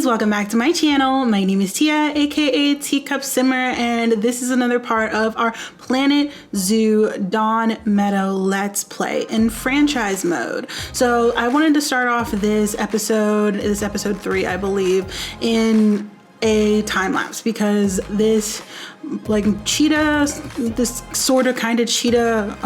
ladies, welcome back to my channel. My name is Tia, aka Teacup Simmer, and this is another part of our Planet Zoo Dawn Meadow Let's Play in franchise mode. So I wanted to start off this episode 3, I believe, in a time lapse because this cheetah, this sort of kind of cheetah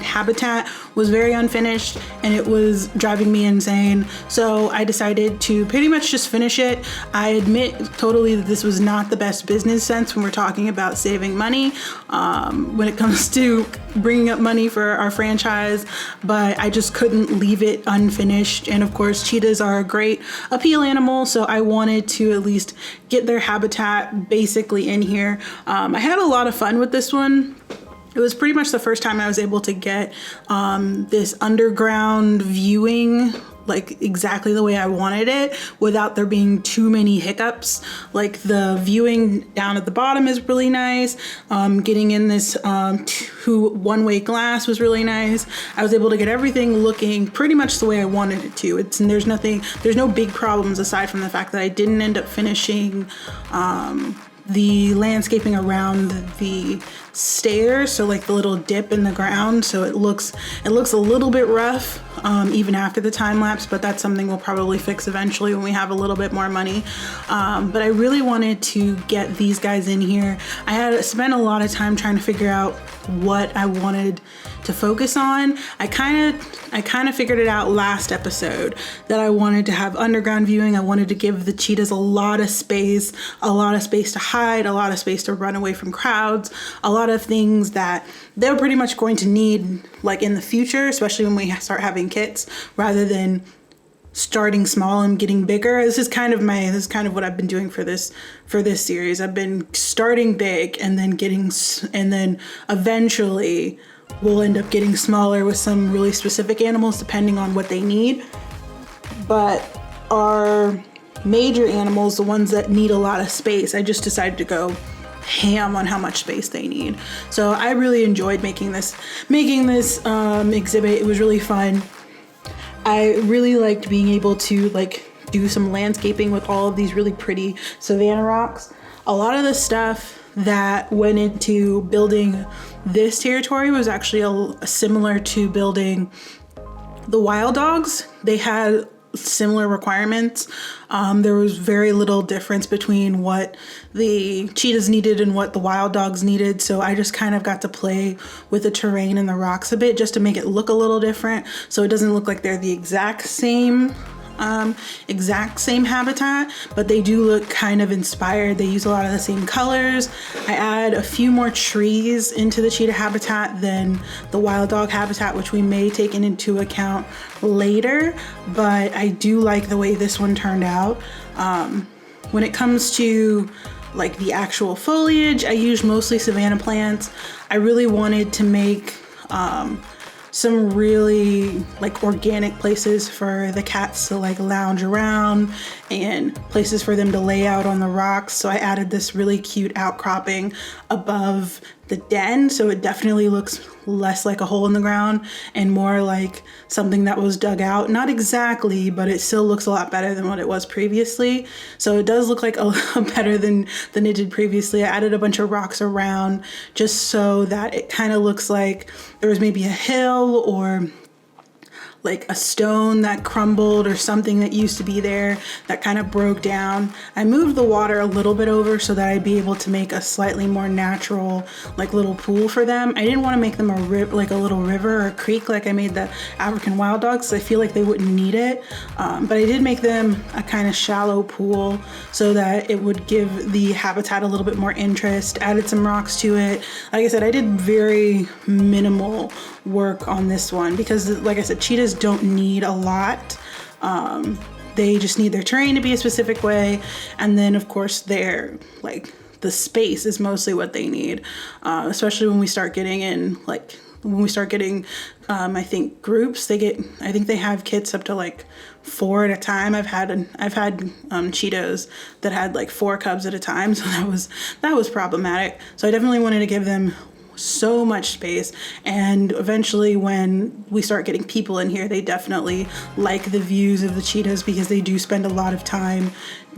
habitat was very unfinished and it was driving me insane. So I decided to pretty much just finish it. I admit totally that this was not the best business sense when we're talking about saving money when it comes to bringing up money for our franchise, but I just couldn't leave it unfinished. And of course, cheetahs are a great appeal animal, so I wanted to at least get their habitat basically in here. I had a lot of fun with this one. It was pretty much the first time I was able to get this underground viewing like exactly the way I wanted it without there being too many hiccups. Like the viewing down at the bottom is really nice. Getting in this one-way glass was really nice. I was able to get everything looking pretty much the way I wanted it to. There's no big problems aside from the fact that I didn't end up finishing the landscaping around the stairs, so like the little dip in the ground, so it looks a little bit rough even after the time lapse, but that's something we'll probably fix eventually when we have a little bit more money. But I really wanted to get these guys in here. I had spent a lot of time trying to figure out what I wanted to focus on. I kind of figured it out last episode that I wanted to have underground viewing. I wanted to give the cheetahs a lot of space to hide, a lot of space to run away from crowds, a lot of things that they're pretty much going to need like in the future, especially when we start having kits, rather than starting small and getting bigger. This is kind of what I've been doing for this series. I've been starting big and then eventually we'll end up getting smaller with some really specific animals depending on what they need. But our major animals, the ones that need a lot of space, I just decided to go ham on how much space they need. So I really enjoyed making this exhibit. It was really fun. I really liked being able to do some landscaping with all of these really pretty savanna rocks. A lot of the stuff that went into building this territory was actually similar to building the wild dogs. They had similar requirements. There was very little difference between what the cheetahs needed and what the wild dogs needed. So I just kind of got to play with the terrain and the rocks a bit just to make it look a little different. So it doesn't look like they're the exact same habitat, but they do look kind of inspired. They use a lot of the same colors. I add a few more trees into the cheetah habitat than the wild dog habitat, which we may take into account later, but I do like the way this one turned out. When it comes to like the actual foliage, I use mostly savanna plants. I really wanted to make some really organic places for the cats to lounge around and places for them to lay out on the rocks. So I added this really cute outcropping above the den, so it definitely looks less like a hole in the ground and more like something that was dug out. Not exactly, but it still looks a lot better than what it was previously. So it does look like better than it did previously. I added a bunch of rocks around just so that it kind of looks like there was maybe a hill or like a stone that crumbled or something that used to be there that kind of broke down. I moved the water a little bit over so that I'd be able to make a slightly more natural little pool for them. I didn't want to make them a little river or a creek like I made the African wild dogs. I feel like they wouldn't need it, but I did make them a kind of shallow pool so that it would give the habitat a little bit more interest. Added some rocks to it. Like I said, I did very minimal work on this one because, like I said, cheetahs don't need a lot. They just need their terrain to be a specific way, and then of course the space is mostly what they need, especially when we start getting in I think groups. I think they have kits up to 4 at a time. I've had cheetahs that had 4 cubs at a time, so that was problematic. So I definitely wanted to give them so much space, and eventually when we start getting people in here, they definitely like the views of the cheetahs because they do spend a lot of time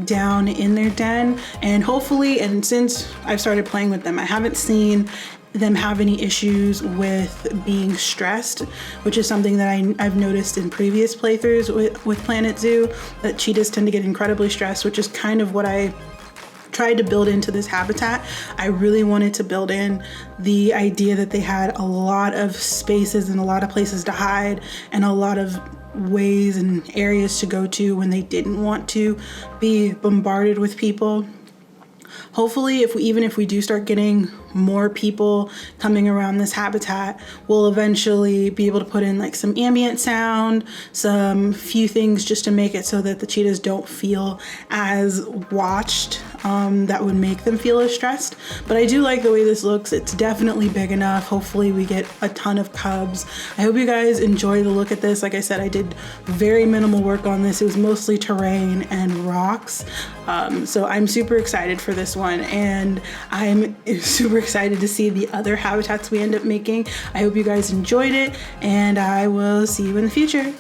down in their den. And hopefully, and since I've started playing with them, I haven't seen them have any issues with being stressed, which is something that I've noticed in previous playthroughs with Planet Zoo, that cheetahs tend to get incredibly stressed, which is kind of what I tried to build into this habitat. I really wanted to build in the idea that they had a lot of spaces and a lot of places to hide and a lot of ways and areas to go to when they didn't want to be bombarded with people. Hopefully, even if we do start getting more people coming around this habitat, we'll eventually be able to put in like some ambient sound, some few things just to make it so that the cheetahs don't feel as watched. That would make them feel as stressed. But I do like the way this looks. It's definitely big enough. Hopefully we get a ton of cubs. I hope you guys enjoy the look at this. Like I said, I did very minimal work on this. It was mostly terrain and rocks. So I'm super excited for this one, and I'm super excited to see the other habitats we end up making. I hope you guys enjoyed it, and I will see you in the future.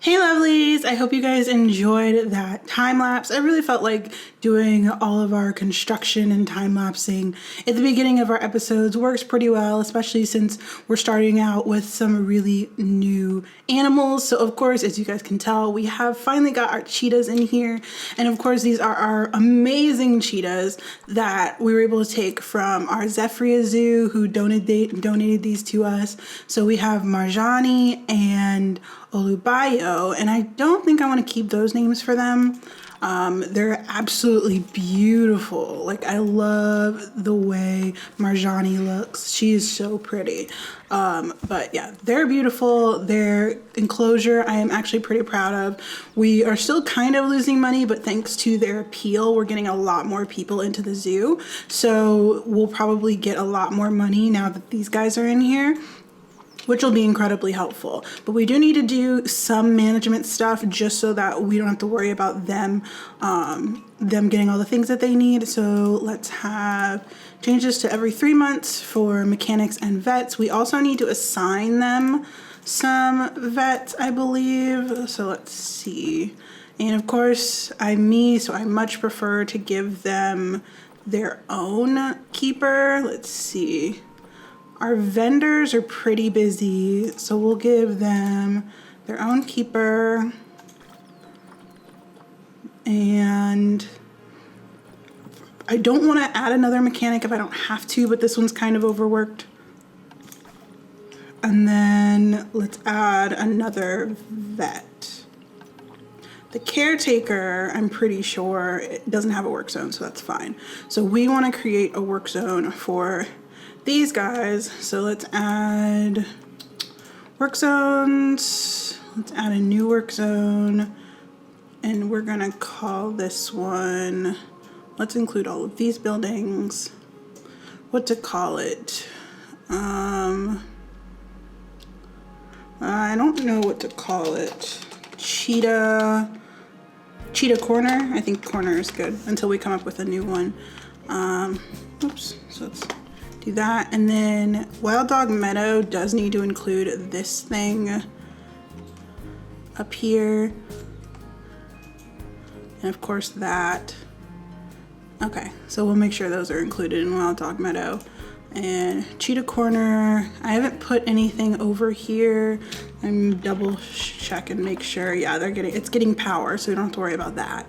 Hey lovelies, I hope you guys enjoyed that time lapse. I really felt like doing all of our construction and time lapsing at the beginning of our episodes works pretty well, especially since we're starting out with some really new animals. So of course, as you guys can tell, we have finally got our cheetahs in here. And of course, these are our amazing cheetahs that we were able to take from our Zephyria Zoo, who donated these to us. So we have Marjani and Olubayo, and I don't think I want to keep those names for them. They're absolutely beautiful. Like, I love the way Marjani looks. She is so pretty. But yeah, they're beautiful. Their enclosure, I am actually pretty proud of. We are still kind of losing money, but thanks to their appeal, we're getting a lot more people into the zoo. So we'll probably get a lot more money now that these guys are in here, which will be incredibly helpful. But we do need to do some management stuff just so that we don't have to worry about them getting all the things that they need. So let's have changes to every 3 months for mechanics and vets. We also need to assign them some vets, I believe. So let's see. And of course, so I much prefer to give them their own keeper. Let's see. Our vendors are pretty busy, so we'll give them their own keeper. And I don't want to add another mechanic if I don't have to, but this one's kind of overworked. And then let's add another vet. The caretaker, I'm pretty sure, it doesn't have a work zone, so that's fine. So we want to create a work zone for these guys. So let's add work zones. Let's add a new work zone, and we're gonna call this one, let's include all of these buildings. What to call it? I don't know what to call it. Cheetah Corner. I think corner is good until we come up with a new one. Oops. So let's do that. And then Wild Dog Meadow does need to include this thing up here. And of course that. Okay, so we'll make sure those are included in Wild Dog Meadow. And Cheetah Corner, I haven't put anything over here. I'm double check and make sure. Yeah, it's getting power, so we don't have to worry about that.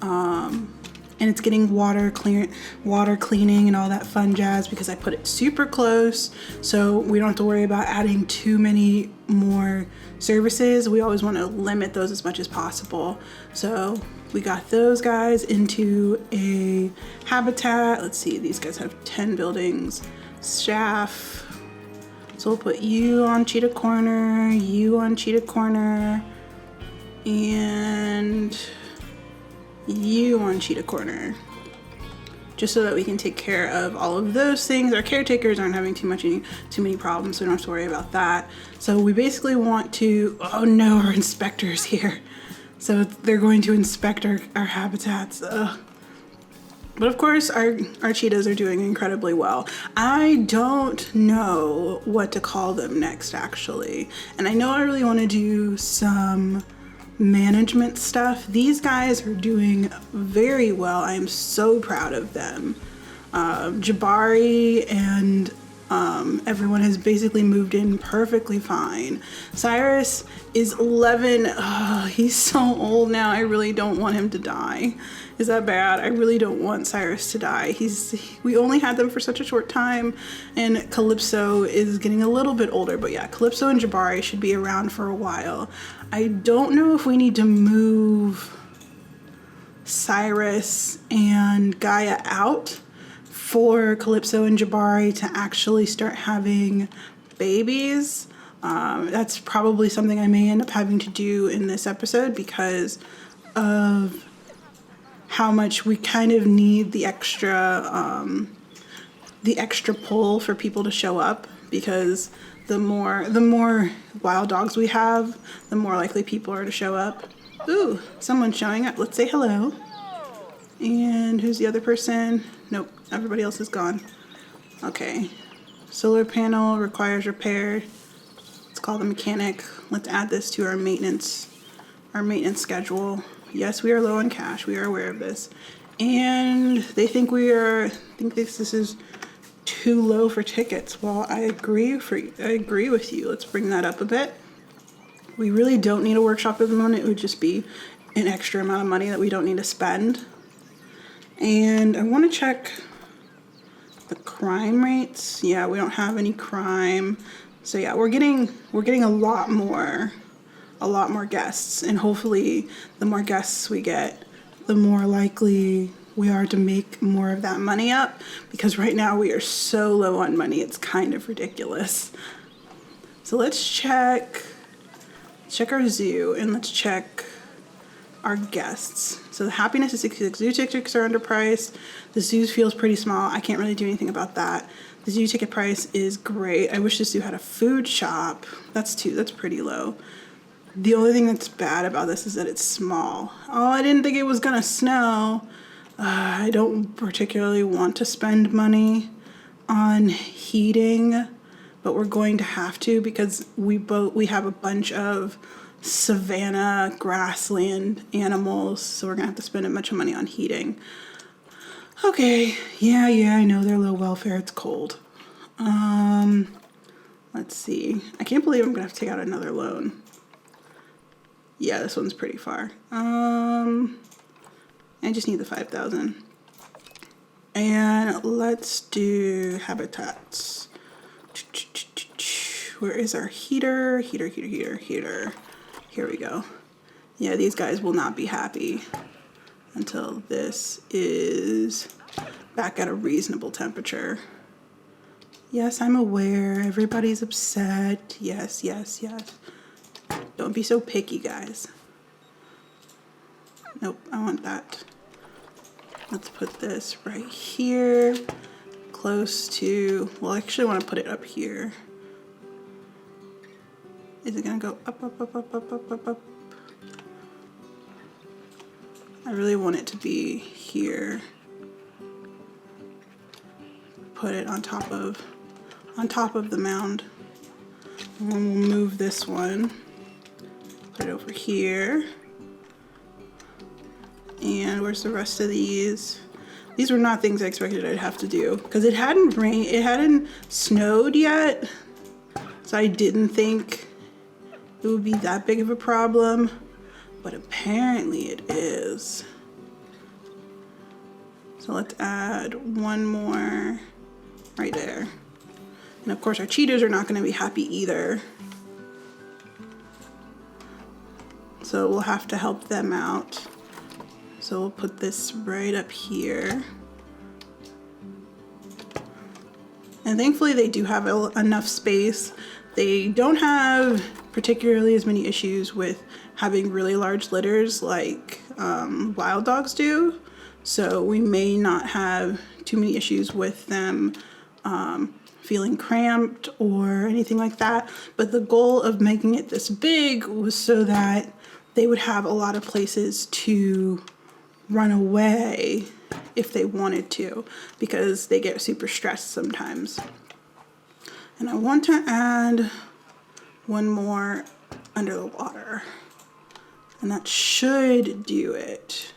And it's getting water cleaning and all that fun jazz because I put it super close, so we don't have to worry about adding too many more services. We always want to limit those as much as possible. So we got those guys into a habitat. Let's see, these guys have 10 buildings. Staff. So we'll put you on Cheetah Corner, you on Cheetah Corner, and you on Cheetah Corner. Just so that we can take care of all of those things. Our caretakers aren't having too many problems, so we don't have to worry about that. So we basically want to, oh no, our inspector's here. So they're going to inspect our habitats. Ugh. But of course, our cheetahs are doing incredibly well. I don't know what to call them next, actually. And I know I really want to do some management stuff. These guys are doing very well. I am so proud of them. Jabari and everyone has basically moved in perfectly fine. Cyrus is 11. Oh, he's so old now. I really don't want him to die. Is that bad? I really don't want Cyrus to die. We only had them for such a short time, and Calypso is getting a little bit older, but yeah, Calypso and Jabari should be around for a while. I don't know if we need to move Cyrus and Gaia out for Calypso and Jabari to actually start having babies. That's probably something I may end up having to do in this episode because of how much we kind of need the extra pull for people to show up, because the more wild dogs we have, the more likely people are to show up. Ooh, someone's showing up. Let's say hello. And who's the other person? Nope, everybody else is gone. Okay. Solar panel requires repair. Let's call the mechanic. Let's add this to our maintenance schedule. Yes, we are low on cash. We are aware of this. And they think this is too low for tickets. Well, I agree with you. Let's bring that up a bit. We really don't need a workshop at the moment. It would just be an extra amount of money that we don't need to spend. And I want to check the crime rates. Yeah, we don't have any crime. So yeah, we're getting a lot more guests, and hopefully the more guests we get, the more likely we are to make more of that money up, because right now we are so low on money, it's kind of ridiculous. So let's check our zoo, and let's check our guests. So the happiness is 66. Zoo tickets are underpriced. The zoo feels pretty small. I can't really do anything about that. The zoo ticket price is great. I wish the zoo had a food shop. That's pretty low. The only thing that's bad about this is that it's small. Oh, I didn't think it was gonna snow. I don't particularly want to spend money on heating, but we're going to have to, because we have a bunch of savanna grassland animals, so we're gonna have to spend a bunch of money on heating. Okay, yeah, I know they're low welfare, it's cold. Let's see. I can't believe I'm gonna have to take out another loan. Yeah, this one's pretty far. I just need the 5,000. And let's do habitats. Where is our heater? Heater. Here we go. Yeah, these guys will not be happy until this is back at a reasonable temperature. Yes, I'm aware. Everybody's upset. Yes. Don't be so picky, guys. Nope, I want that. Let's put this right here, close to, well, I actually want to put it up here. Is it gonna go up? I really want it to be here. Put it on top of the mound. And then we'll move this one. Put it over here. And where's the rest of these? These were not things I expected I'd have to do, because it hadn't snowed yet. So I didn't think it would be that big of a problem, but apparently it is. So let's add one more right there. And of course our cheetahs are not gonna be happy either. So we'll have to help them out. So we'll put this right up here. And thankfully they do have enough space. They don't have particularly as many issues with having really large litters like wild dogs do. So we may not have too many issues with them feeling cramped or anything like that. But the goal of making it this big was so that they would have a lot of places to run away if they wanted to, because they get super stressed sometimes. And I want to add one more under the water, and that should do it.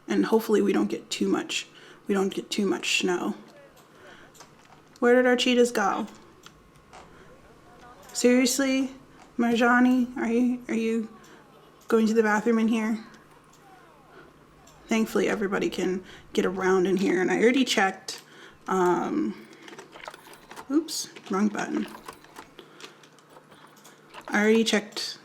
And hopefully we don't get too much snow. Where did our cheetahs go? Seriously, Marjani, are you going to the bathroom in here? Thankfully everybody can get around in here, and I already checked. Oops, wrong button. I already checked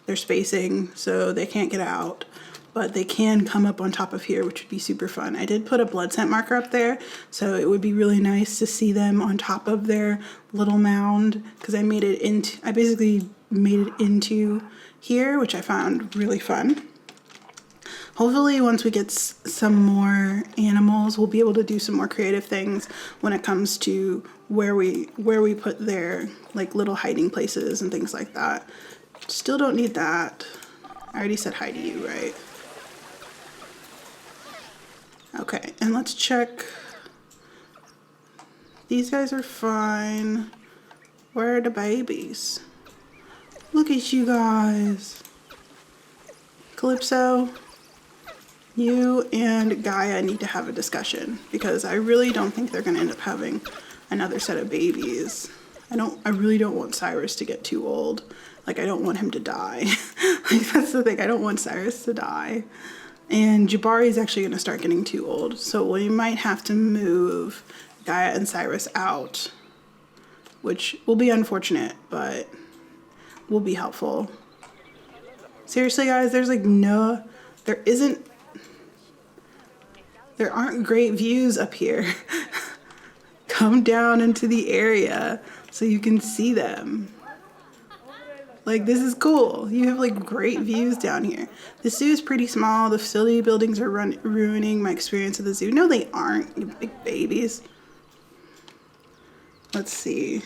their spacing, so they can't get out, but they can come up on top of here, which would be super fun. I did put a blood scent marker up there, so it would be really nice to see them on top of their little mound, because I basically made it into here, which I found really fun. Hopefully once we get some more animals, we'll be able to do some more creative things when it comes to where we put their like little hiding places and things like that. Still don't need that. I already said hi to you, right? Okay, and let's check. These guys are fine. Where are the babies? Look at you guys. Calypso, you and Gaia need to have a discussion, because I really don't think they're gonna end up having another set of babies. I really don't want Cyrus to get too old. Like, I don't want him to die. Like, that's the thing, I don't want Cyrus to die. And Jabari is actually gonna start getting too old, so we might have to move Gaia and Cyrus out, which will be unfortunate, but will be helpful. Seriously guys, there aren't great views up here. Come down into the area so you can see them. Like, this is cool. You have like great views down here. The zoo is pretty small. The facility buildings are ruining my experience of the zoo. No, they aren't, you big babies. Let's see.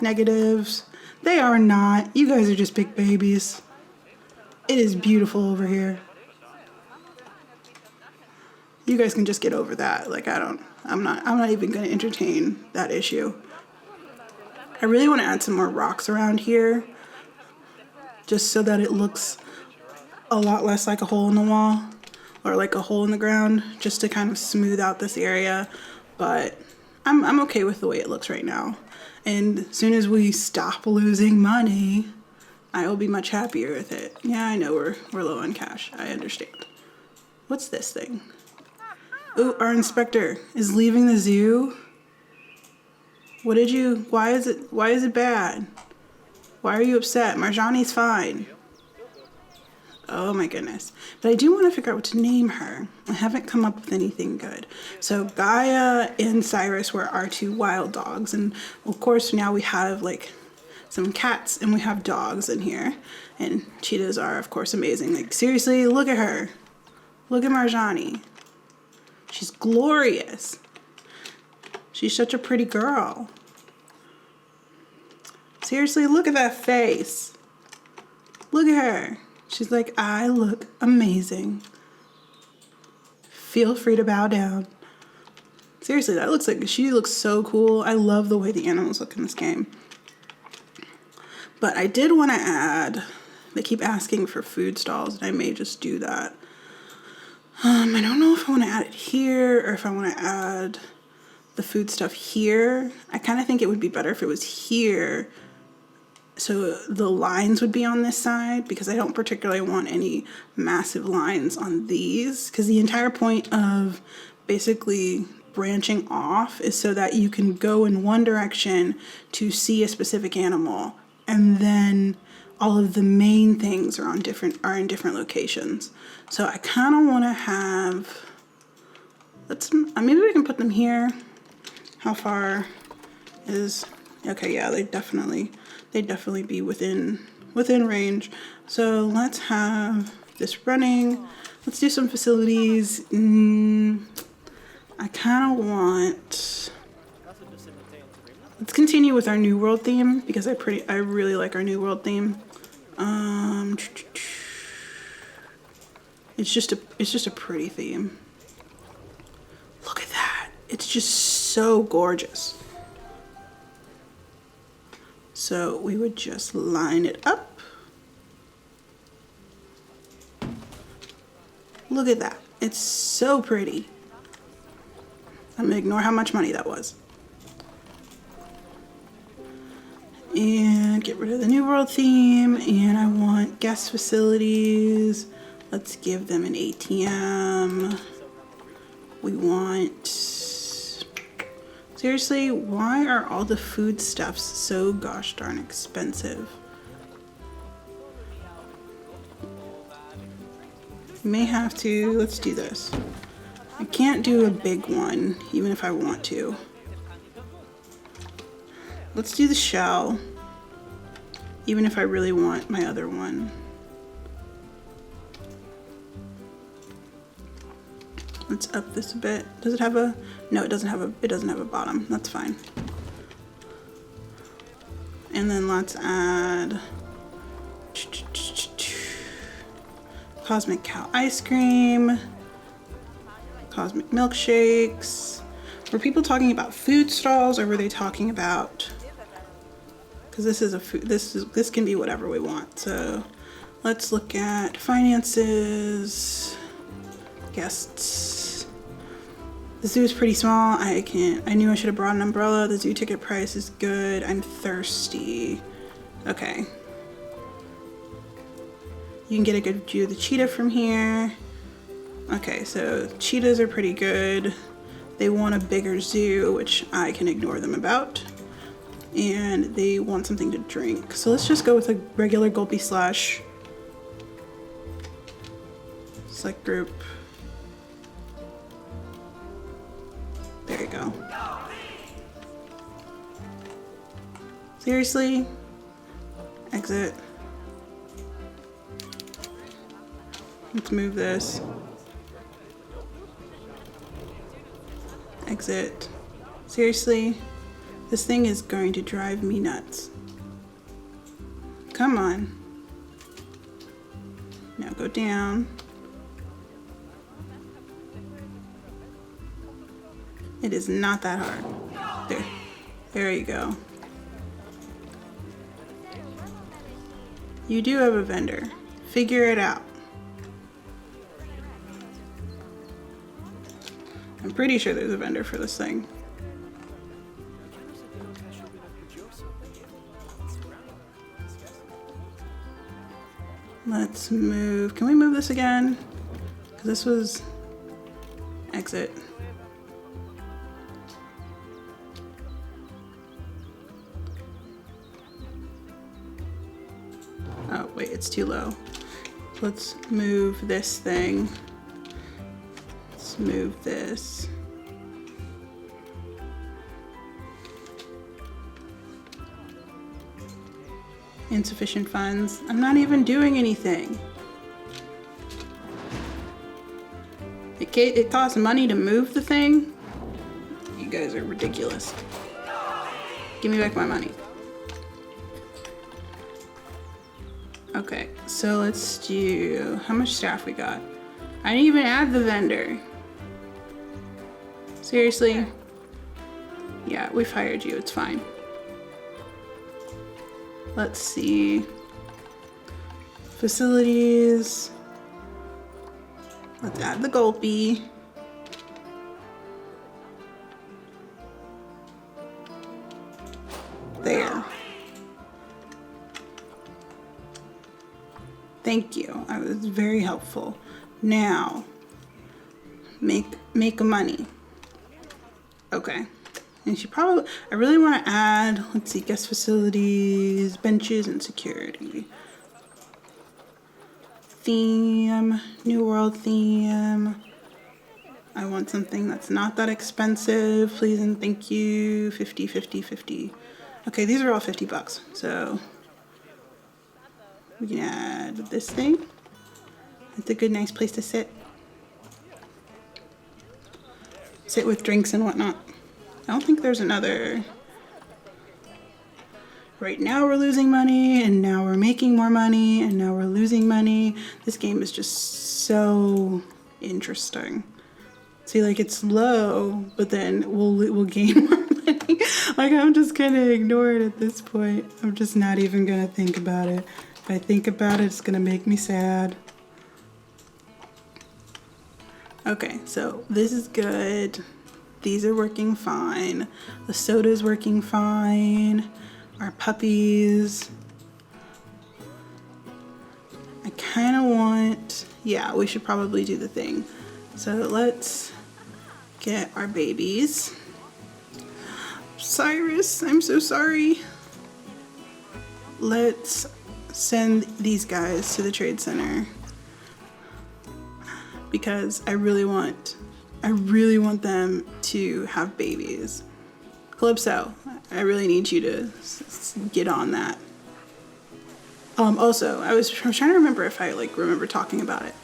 Negatives. They are not. You guys are just big babies. It is beautiful over here. You guys can just get over that. Like, I'm not even gonna entertain that issue. I really want to add some more rocks around here, just so that it looks a lot less like a hole in the wall or like a hole in the ground, just to kind of smooth out this area. But I'm okay with the way it looks right now. And as soon as we stop losing money, I will be much happier with it. Yeah, I know we're low on cash. I understand. What's this thing? Oh, our inspector is leaving the zoo. Why is it bad? Why are you upset? Marjani's fine. Oh my goodness. But I do want to figure out what to name her. I haven't come up with anything good. So Gaia and Cyrus were our two wild dogs. And of course now we have like some cats and we have dogs in here. And cheetahs are of course amazing. Like, seriously, look at her. Look at Marjani. She's glorious. She's such a pretty girl. Seriously, look at that face. Look at her. She's like, I look amazing. Feel free to bow down. Seriously, she looks so cool. I love the way the animals look in this game. But I did want to add, they keep asking for food stalls, and I may just do that. I don't know if I want to add it here or if I want to add the food stuff here. I kind of think it would be better if it was here, so the lines would be on this side, because I don't particularly want any massive lines on these, because the entire point of basically branching off is so that you can go in one direction to see a specific animal, and then all of the main things are in different locations. So I kind of want to have let's, maybe we can put them here. How far is, okay, yeah, they'd definitely be within range. So let's have this running. Let's do some facilities. I kind of want, let's continue with our New World theme because I really like our New World theme. It's just a pretty theme. Look at that. It's just so gorgeous. So we would just line it up. Look at that. It's so pretty. I'm gonna ignore how much money that was. And get rid of the New World theme. And I want guest facilities. Let's give them an ATM. We want, seriously, why are all the foodstuffs so gosh darn expensive? We may have to, let's do this. I can't do a big one, even if I want to. Let's do the shell, even if I really want my other one. Let's up this a bit. Does it have a, no, it doesn't have a bottom. That's fine. And then let's add Cosmic Cow ice cream, Cosmic milkshakes. Were people talking about food stalls or were they talking about, because this is a food, this can be whatever we want. So let's look at finances, guests. The zoo is pretty small. I knew I should have brought an umbrella. The zoo ticket price is good. I'm thirsty. Okay. You can get a good view of the cheetah from here. Okay, so cheetahs are pretty good. They want a bigger zoo, which I can ignore them about. And they want something to drink. So let's just go with a regular gulpy slush. Select group. There you go. Seriously? Exit. Let's move this. Exit. Seriously? This thing is going to drive me nuts. Come on. Now go down. It is not that hard. There you go. You do have a vendor. Figure it out. I'm pretty sure there's a vendor for this thing. Let's move. Can we move this again? Because this was exit. Oh, wait, it's too low. Let's move this thing. Let's move this. Insufficient funds. I'm not even doing anything. It costs money to move the thing? You guys are ridiculous. Give me back my money. Okay, so let's do, how much staff we got? I didn't even add the vendor. Seriously? Yeah, we've hired you, it's fine. Let's see. Facilities. Let's add the gulpy. There. Thank you. I was very helpful. Now, make money. Okay. And she probably, I really want to add, let's see, guest facilities, benches, and security. Theme, New World theme. I want something that's not that expensive, please and thank you. 50, 50, 50. Okay, these are all 50 bucks. So we can add this thing. It's a good, nice place to sit. Sit with drinks and whatnot. I don't think there's another. Right now we're losing money, and now we're making more money, and now we're losing money. This game is just so interesting. See, like, it's low, but then we'll gain more money. Like, I'm just gonna ignore it at this point. I'm just not even gonna think about it. If I think about it, it's gonna make me sad. Okay, so this is good. These are working fine. The soda's working fine. Our puppies. I kind of want, yeah, we should probably do the thing. So let's get our babies. Cyrus, I'm so sorry. Let's send these guys to the trade center because I really want them to have babies. Calypso, I really need you to get on that. Also, I was trying to remember if I remember talking about it.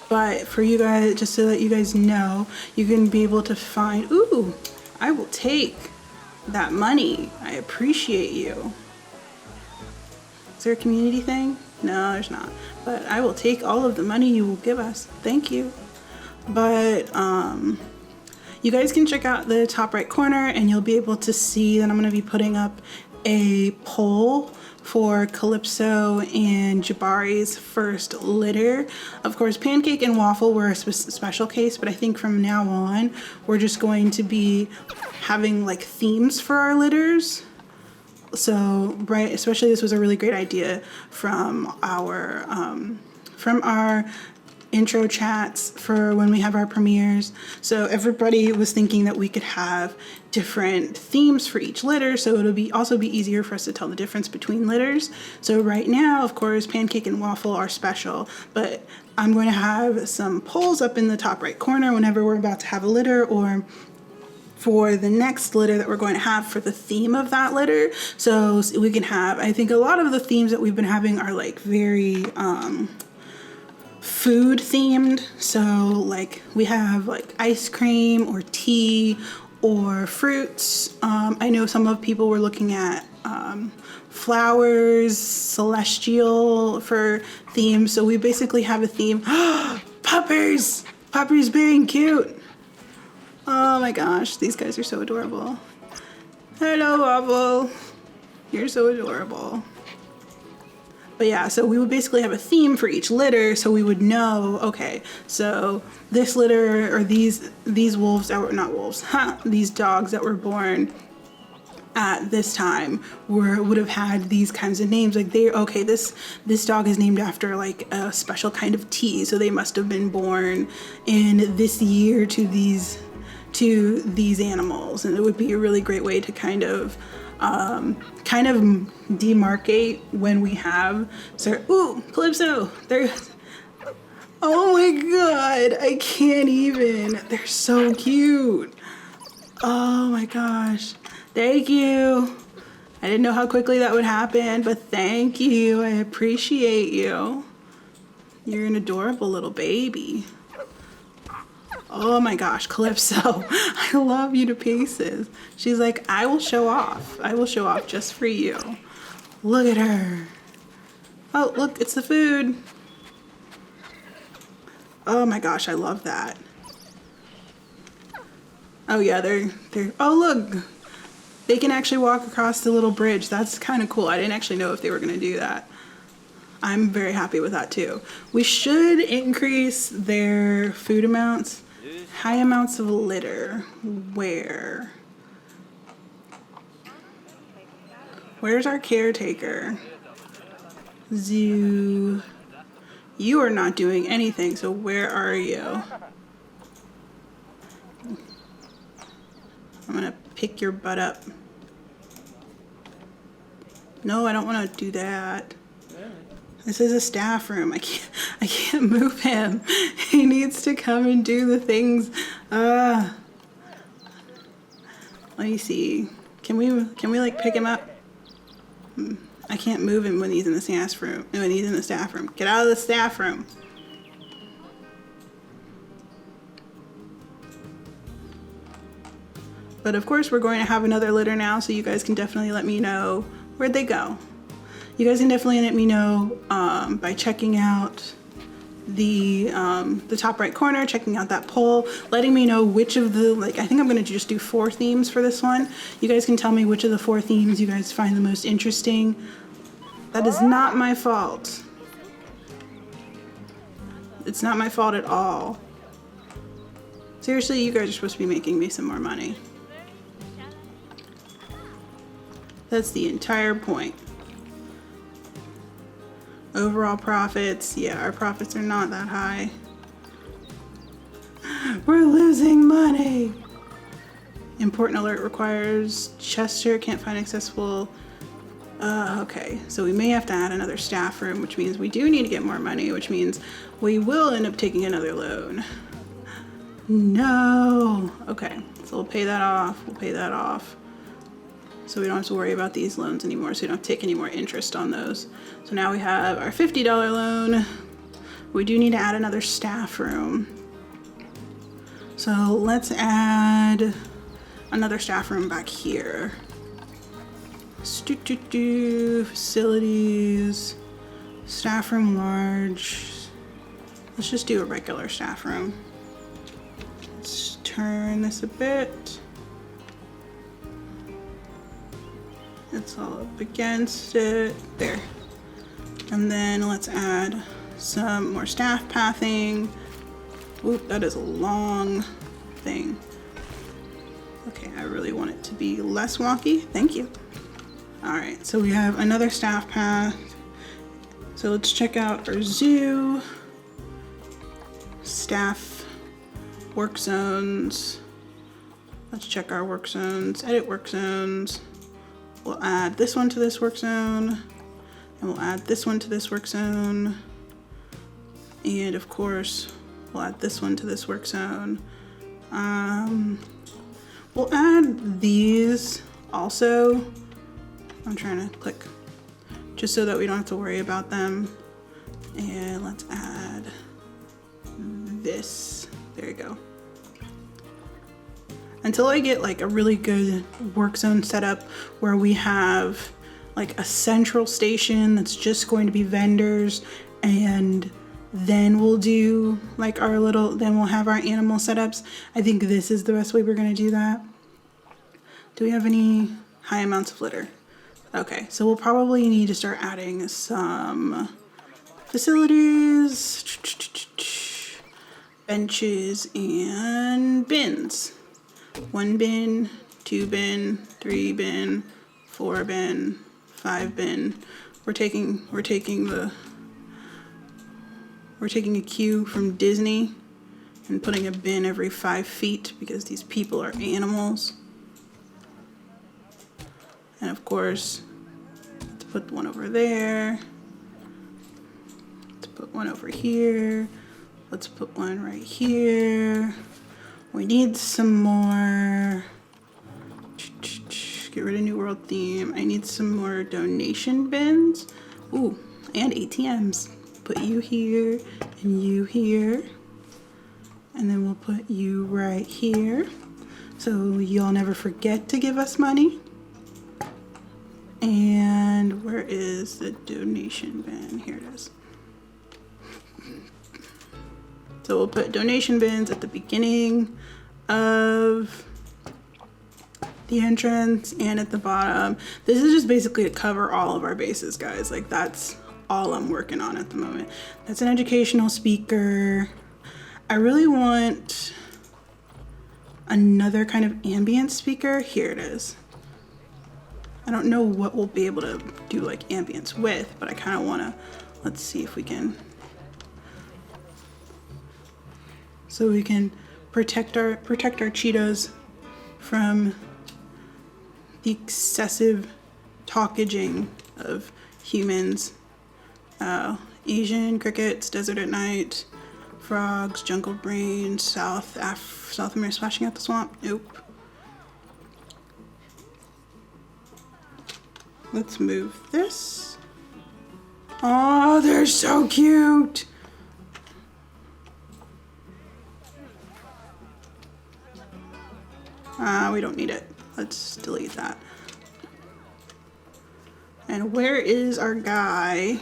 But for you guys, just so that you guys know, you can be able to find, ooh, I will take that money. I appreciate you. Is there a community thing? No, there's not. But I will take all of the money you will give us. Thank you. But, you guys can check out the top right corner and you'll be able to see that I'm going to be putting up a poll for Calypso and Jabari's first litter. Of course, Pancake and Waffle were a special case, but I think from now on, we're just going to be having like themes for our litters. So, right, especially this was a really great idea from our intro chats for when we have our premieres. So everybody was thinking that we could have different themes for each litter, so it'll also be easier for us to tell the difference between litters. So right now, of course, Pancake and Waffle are special, but I'm going to have some polls up in the top right corner whenever we're about to have a litter, or for the next litter that we're going to have for the theme of that litter. So we can have, I think a lot of the themes that we've been having are like very food themed. So like we have like ice cream or tea or fruits. I know some of people were looking at flowers, celestial for themes. So we basically have a theme. Puppers! Puppers being cute. Oh my gosh, these guys are so adorable. Hello, Waffle. You're so adorable. But yeah, so we would basically have a theme for each litter, so we would know, okay, so this litter, or these wolves that were, not wolves, these dogs that were born at this time would have had these kinds of names. Like this dog is named after like a special kind of tea, so they must have been born in this year to these animals, and it would be a really great way to kind of demarcate when we have, so, ooh, Calypso, there, oh my god, I can't even, they're so cute. Oh my gosh, thank you. I didn't know how quickly that would happen, but thank you, I appreciate you. You're an adorable little baby. Oh my gosh, Calypso, I love you to pieces. She's like, I will show off. I will show off just for you. Look at her. Oh, look, it's the food. Oh my gosh, I love that. Oh yeah, they're, oh look, they can actually walk across the little bridge. That's kind of cool. I didn't actually know if they were gonna do that. I'm very happy with that too. We should increase their food amounts. High amounts of litter. Where's our caretaker? Zoo. You are not doing anything, so where are you? I'm gonna pick your butt up. No, I don't want to do that. This is a staff room. I can't move him. He needs to come and do the things. Let me see. Can we like pick him up? I can't move him when he's in the staff room. When he's in the staff room. Get out of the staff room. But of course we're going to have another litter now, so you guys can definitely let me know where'd they go. You guys can definitely let me know by checking out the top right corner, checking out that poll, letting me know which of the, like, I think I'm gonna just do 4 themes for this one. You guys can tell me which of the 4 themes you guys find the most interesting. That is not my fault. It's not my fault at all. Seriously, you guys are supposed to be making me some more money. That's the entire point. Overall profits, yeah, our profits are not that high. We're losing money. Important alert requires Chester, can't find accessible. Okay, so we may have to add another staff room, which means we do need to get more money, which means we will end up taking another loan. No. Okay, so we'll pay that off. We'll pay that off. So we don't have to worry about these loans anymore, so we don't have to take any more interest on those. So now we have our $50 loan. We do need to add another staff room. So let's add another staff room back here. Facilities, staff room large. Let's just do a regular staff room. Let's turn this a bit. It's all up against it, there. And then let's add some more staff pathing. Oop, that is a long thing. Okay, I really want it to be less wonky, thank you. All right, so we have another staff path. So let's check out our zoo, staff, work zones. Let's check our work zones, edit work zones. We'll add this one to this work zone, and we'll add this one to this work zone. And of course, we'll add this one to this work zone. We'll add these also. I'm trying to click just so that we don't have to worry about them. And let's add this. There you go. Until I get like a really good work zone set up where we have like a central station that's just going to be vendors, and then we'll do like our little, then we'll have our animal setups. I think this is the best way we're gonna do that. Do we have any high amounts of litter? Okay, so we'll probably need to start adding some facilities, benches, and bins. 1 bin, 2 bin, 3 bin, 4 bin, 5 bin. We're taking a cue from Disney and putting a bin every 5 feet because these people are animals. And of course, let's put one over there. Let's put one over here. Let's put one right here. We need some more. Get rid of New World theme. I need some more donation bins. Ooh, and ATMs. Put you here and you here. And then we'll put you right here. So you'll never forget to give us money. And where is the donation bin? Here it is. So we'll put donation bins at the beginning of the entrance and at the bottom. This is just basically to cover all of our bases, guys. Like that's all I'm working on at the moment. That's an educational speaker. I really want another kind of ambient speaker. Here it is. I don't know what we'll be able to do like ambience with, but I kind of want to, let's see if we can. So we can protect our cheetahs from the excessive talkaging of humans Asian crickets, desert at night, frogs, jungle brain, South America splashing out the swamp. Nope. Let's move this. Oh, they're so cute. We don't need it. Let's delete that. And where is our guy?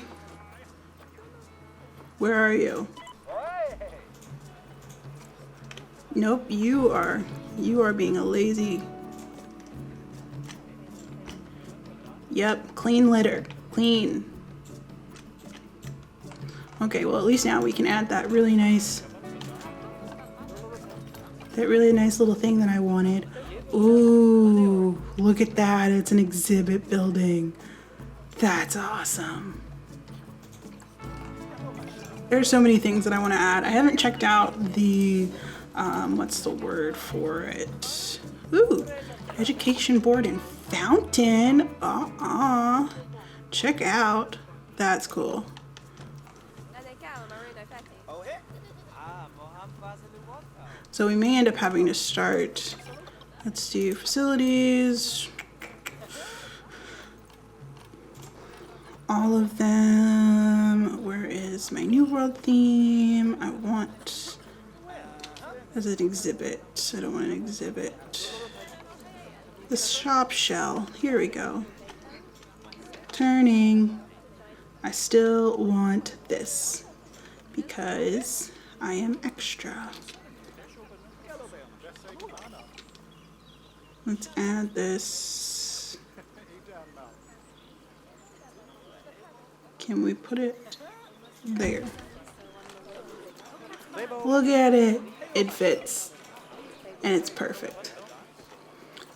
Where are you? Nope, you are being a lazy. Yep, clean litter, clean. Okay, well at least now we can add that really nice little thing that I wanted. Ooh, look at that, it's an exhibit building. That's awesome. There's so many things that I want to add. I haven't checked out the, what's the word for it? Ooh, education board and fountain. Check out. That's cool. So we may end up having to start, let's do facilities. All of them. Where is my New World theme? I want as an exhibit. I don't want an exhibit. The shop shell. Here we go. Turning. I still want this because I am extra. Let's add this. Can we put it there? Look at it. It fits. And it's perfect.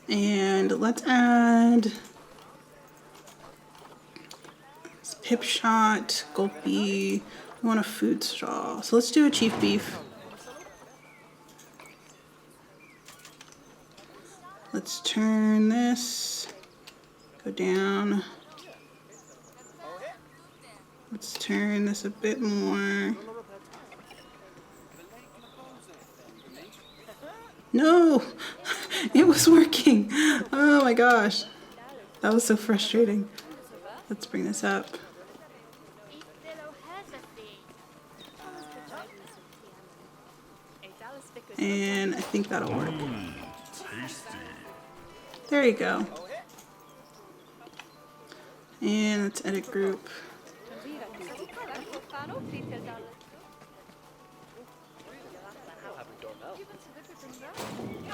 And let's add Pip Shot, Gulpy. We want a food straw. So let's do a chief beef. Let's turn this. Go down. Let's turn this a bit more. No! It was working! Oh my gosh. That was so frustrating. Let's bring this up. And I think that'll work. There you go. And let's edit group.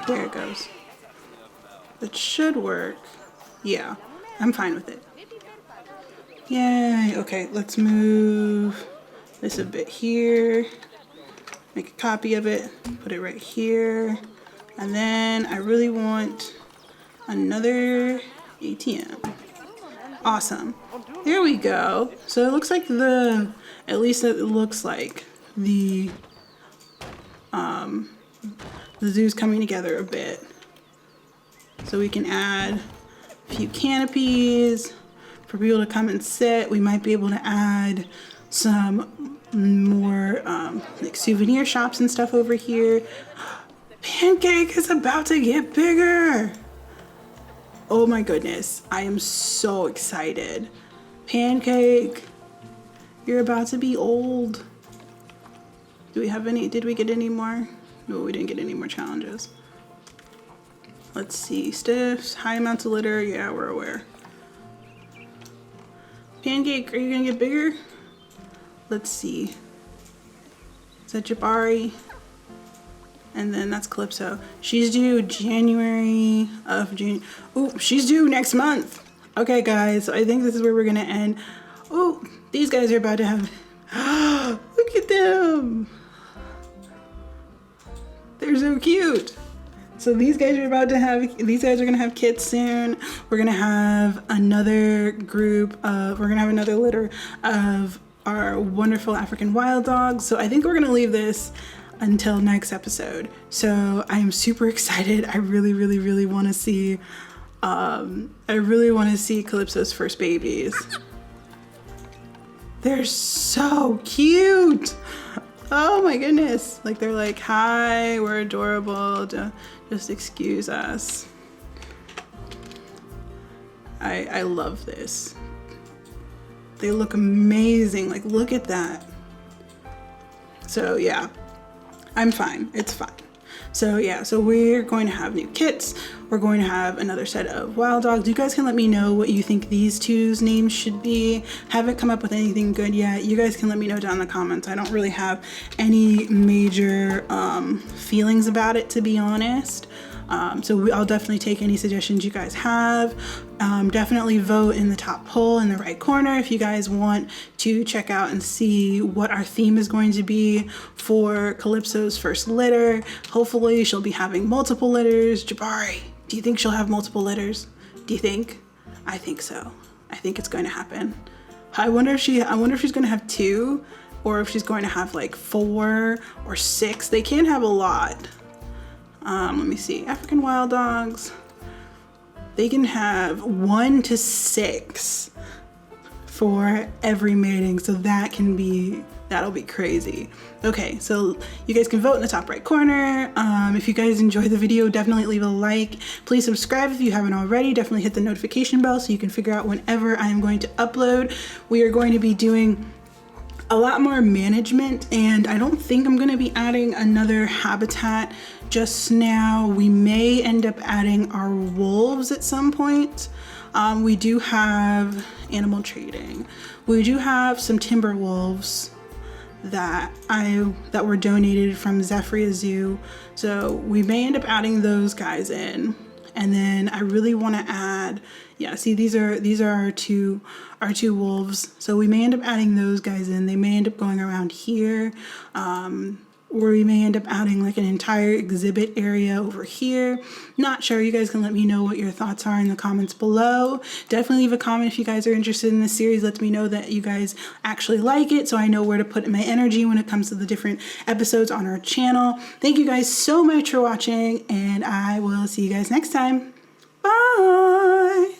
There it goes. It should work. Yeah, I'm fine with it. Yay. Okay, let's move this a bit here. Make a copy of it. Put it right here. And then I really want another ATM. Awesome. There we go. So it looks like at least it looks like the zoo's coming together a bit. So we can add a few canopies for people to come and sit. We might be able to add some more like souvenir shops and stuff over here. Pancake is about to get bigger. Oh my goodness, I am so excited. Pancake, you're about to be old. Do we have any, did we get any more? No, we didn't get any more challenges. Let's see, stiffs, high amounts of litter, yeah, we're aware. Pancake, are you gonna get bigger? Let's see. Is that Jabari? And then that's Calypso. She's due January of June. Oh, she's due next month. Okay, guys, so I think this is where we're gonna end. Oh, these guys are about to have, look at them. They're so cute. So these guys are gonna have kids soon. We're gonna have another another litter of our wonderful African wild dogs. So I think we're gonna leave this until next episode. So I am super excited. I really, really, really want to see Calypso's first babies. They're so cute. Oh my goodness. Like they're like, hi, we're adorable. Just excuse us. I love this. They look amazing. Like, look at that. So yeah, I'm fine. It's fine. So yeah, so we're going to have new kits. We're going to have another set of wild dogs. You guys can let me know what you think these two's names should be. Haven't come up with anything good yet. You guys can let me know down in the comments. I don't really have any major feelings about it, to be honest. So I'll definitely take any suggestions you guys have. Definitely vote in the top poll in the right corner if you guys want to check out and see what our theme is going to be for Calypso's first litter. Hopefully she'll be having multiple litters. Jabari, do you think she'll have multiple litters? Do you think? I think so. I think it's going to happen. I wonder if she's going to have 2 or if she's going to have like 4 or 6. They can't have a lot. Let me see, African wild dogs, they can have 1 to 6 for every mating. So that'll be crazy. Okay, so you guys can vote in the top right corner. If you guys enjoyed the video, definitely leave a like. Please subscribe if you haven't already. Definitely hit the notification bell so you can figure out whenever I am going to upload. We are going to be doing a lot more management, and I don't think I'm going to be adding another habitat just now. We may end up adding our wolves at some point. We do have animal trading. We do have some timber wolves that were donated from Zephyria Zoo, so we may end up adding those guys in. And then I really want to add, yeah, see, these are our two wolves. So we may end up adding those guys in. They may end up going around here, or we may end up adding like an entire exhibit area over here. Not sure. You guys can let me know what your thoughts are in the comments below. Definitely leave a comment if you guys are interested in this series. Let me know that you guys actually like it, so I know where to put my energy when it comes to the different episodes on our channel. Thank you guys so much for watching, and I will see you guys next time. Bye.